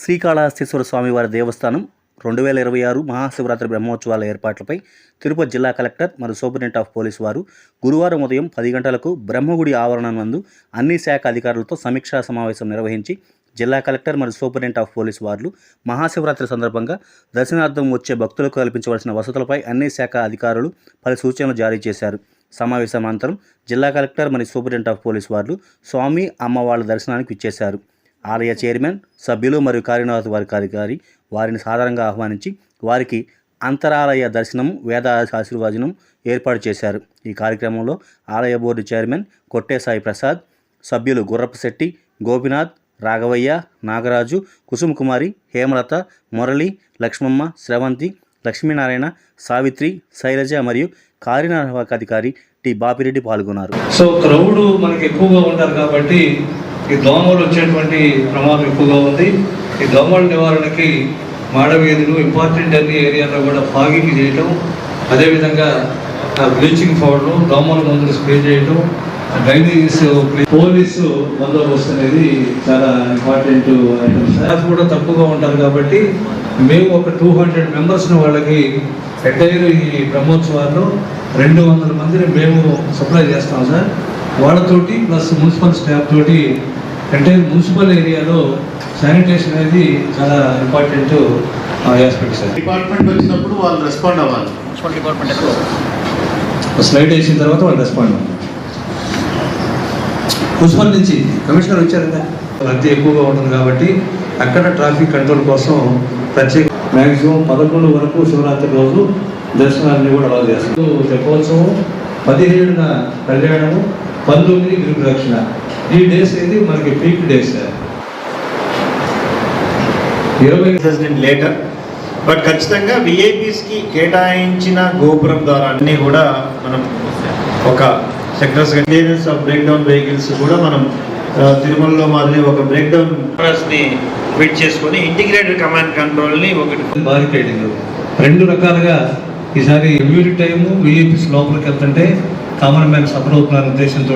శ్రీకాళహస్తీశ్వర స్వామివారి దేవస్థానం 2026 మహాశివరాత్రి బ్రహ్మోత్సవాల ఏర్పాట్లపై తిరుపతి జిల్లా కలెక్టర్ మరియు సూపరింటెండెంట్ ఆఫ్ పోలీస్ వారు గురువారం ఉదయం 10 గంటలకు బ్రహ్మగుడి ఆవరణం నందు అన్ని శాఖ అధికారులతో సమీక్షా సమావేశం నిర్వహించి జిల్లా కలెక్టర్ మరియు సూపరింటెండెంట్ ఆఫ్ పోలీస్ వారు మహాశివరాత్రి సందర్భంగా దర్శనార్థం వచ్చే భక్తులకు కల్పించవలసిన వసతులపై అన్ని శాఖ అధికారులు పలు సూచనలు జారీ చేశారు. సమావేశం అనంతరం జిల్లా కలెక్టర్ మరియు సూపరింటెండెంట్ ఆఫ్ పోలీస్ వారు స్వామి అమ్మవార్ల దర్శనానికి ఇచ్చేశారు. ఆలయ చైర్మన్, సభ్యులు మరియు కార్యనిర్వాహక వర్గ అధికారి వారిని సాధారణంగా ఆహ్వానించి వారికి అంతరాలయ దర్శనం, వేద ఆశీర్వచనం ఏర్పాటు చేశారు. ఈ కార్యక్రమంలో ఆలయ బోర్డు చైర్మన్ కొట్టే సాయి ప్రసాద్, సభ్యులు గుర్రపశెట్టి, గోపినాథ్, రాఘవయ్య, నాగరాజు, కుసుమ కుమారి, హేమలత, మురళి, లక్ష్మమ్మ, శ్రవంతి, లక్ష్మీనారాయణ, సావిత్రి, శైలజ మరియు కార్యనిర్వాహక అధికారి టి బాపిరెడ్డి పాల్గొన్నారు. సో క్రౌడ్ మనకి ఎక్కువగా ఉంటారు కాబట్టి ఈ దోమలు వచ్చేటువంటి ప్రమాదం ఎక్కువగా ఉంది. ఈ దోమల నివారణకి మాడవీధులు, ఇంపార్టెంట్ అన్ని ఏరియాలో కూడా ఫాగింగ్ చేయటం, అదేవిధంగా బ్లీచింగ్ పౌడర్, దోమల మందులు స్ప్రే చేయటం, డ్రైనేజ్, పోలీసు బందోబస్తు అనేది చాలా ఇంపార్టెంట్ ఐటమ్స్. స్టాఫ్ కూడా తక్కువగా ఉంటారు కాబట్టి మేము ఒక 200 మెంబర్స్ని వాళ్ళకి ఎంటైర్ ఈ బ్రహ్మోత్సవాల్లో 200 మందిని మేము సప్లై చేస్తాం సార్. వాళ్ళతోటి ప్లస్ మున్సిపల్ స్టాఫ్ తోటి ఎంటైర్ మున్సిపల్ ఏరియాలో శానిటేషన్ అనేది చాలా ఇంపార్టెంట్ ఆస్పెక్ట్ సార్. డిపార్ట్మెంట్ వచ్చినప్పుడు వాళ్ళు రెస్పాండ్ అవ్వాలి. మున్సిపల్ డిపార్ట్మెంట్ స్లైడ్ వేసిన తర్వాత వాళ్ళు రెస్పాండ్ అవ్వాలి. మున్సిపల్ నుంచి కమిషనర్ వచ్చారు కదా, రద్దీ ఎక్కువగా ఉంటుంది కాబట్టి అక్కడ ట్రాఫిక్ కంట్రోల్ కోసం ప్రత్యేక మ్యాక్సిమం 11 వరకు శివరాత్రి రోజు దర్శనాన్ని కూడా అలా చేస్తారు. తెప్పోత్సవం, 17న కళ్యాణము, 19 గిరిప్రదక్షిణ. ఈ డేస్ అనేది మనకి పీక్ డేస్. 20 లేటర్ బట్ ఖచ్చితంగా విఐపీస్కి కేటాయించిన గోపురం ద్వారా అన్నీ కూడా మనం ఒక sectors maintenance of break down vehicles కూడా మనం తిరుమలలో మాదిరి ఒక బ్రేక్ డౌన్ ని ఫిట్ చేసుకొని ఇంటిగ్రేటెడ్ కమాండ్ కంట్రోల్ని ఒకటి బారికేడింగ్ 2 రకాలుగా ఈసారి ఎవ్రీ టైము విఐపీస్ లోపలికి వెళ్తుంటే కామన్ మ్యాన్ సఫర్ అవుతున్న ఉద్దేశంతో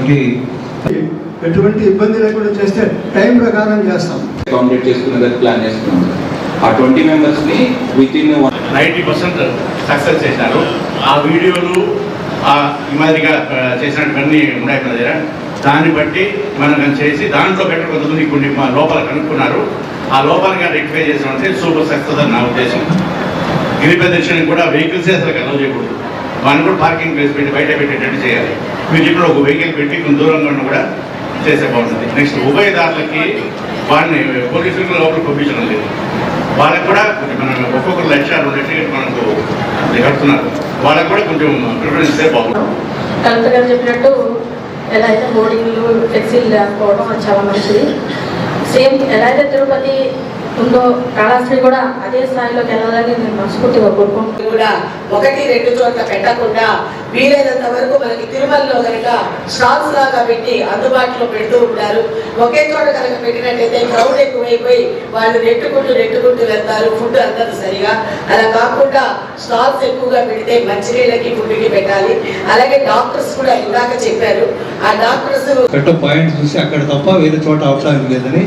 ఎటువంటి ఇబ్బంది లేకుండా చేస్తే టైం ప్రకారం చేస్తాం. కాంప్లీట్ చేసుకునేదానికి ప్లాన్ చేస్తున్నాం. ఆ 20 మెంబర్స్ని వితిన్ 90% సక్సెస్ చేశారు. ఆ వీడియోలు ఈ మాదిరిగా చేసినట్టువన్నీ ఉన్నాయి మన దగ్గర. దాన్ని బట్టి మనం చేసి దాంట్లో బెటర్ కొంతమంది కొన్ని లోపల కనుక్కున్నారు. ఆ లోపలగా రెక్టిఫై చేసామంటే సూపర్ సక్సెస్ అని నా ఉద్దేశం. గిరి ప్రదర్శనకి కూడా వెహికల్సే అసలు అలౌ చేయకూడదు. వాళ్ళని కూడా పార్కింగ్ ప్లేస్ పెట్టి బయట పెట్టేటట్టు చేయాలి. మీరు ఇప్పుడు ఒక వెహికల్ పెట్టి కొంచెం దూరంగా కూడా చేసే బాగుంటుంది. నెక్స్ట్ ఉభయదారులకి వాళ్ళని పోలీసులకు లోపలికి పంపించడం లేదు. వాళ్ళకి కూడా కొంచెం మనం ఒక్కొక్కరు 1,00,000, 2 లక్షలు మనకు కడుతున్నారు. వాళ్ళకి కూడా కొంచెం ప్రిఫరెన్స్ ఇస్తే బాగుంటుంది. కలెక్టర్ గారు చెప్పినట్టు ఎలా అయితే బోర్డింగ్లు, ఫ్లెక్సీలు లేకపోవడం అది చాలా మంచిది. సేమ్ ఎలా అయితే తిరుపతి ఉందో కాళహస్తి కూడా అదే స్థాయిలోకి వెళ్ళాలని నేను మనస్ఫూర్తిగా కోరుకుంటున్నాను. కూడా 1-2 చోట్ల పెట్టకుండా వీలైనంత వరకు మనకి తిరుమలలో కనుక స్టాల్స్ లాగా పెట్టి అందుబాటులో పెడుతూ ఉంటారు. ఒకే చోట కనుక పెట్టినట్టయితే క్రౌడ్ ఎక్కువైపోయి వాళ్ళు నెట్టుకుంటూ వెళ్తారు. ఫుడ్ అందదు సరిగా. అలా కాకుండా స్టాల్స్ ఎక్కువగా పెడితే మంచినీళ్ళకి, ఫుడ్కి పెట్టాలి. అలాగే డాక్టర్స్ కూడా ఇందాక చెప్పారు. ఆ డాక్టర్స్ పాయింట్ చూసి అక్కడ తప్ప వేరే చోట అవసరం లేదని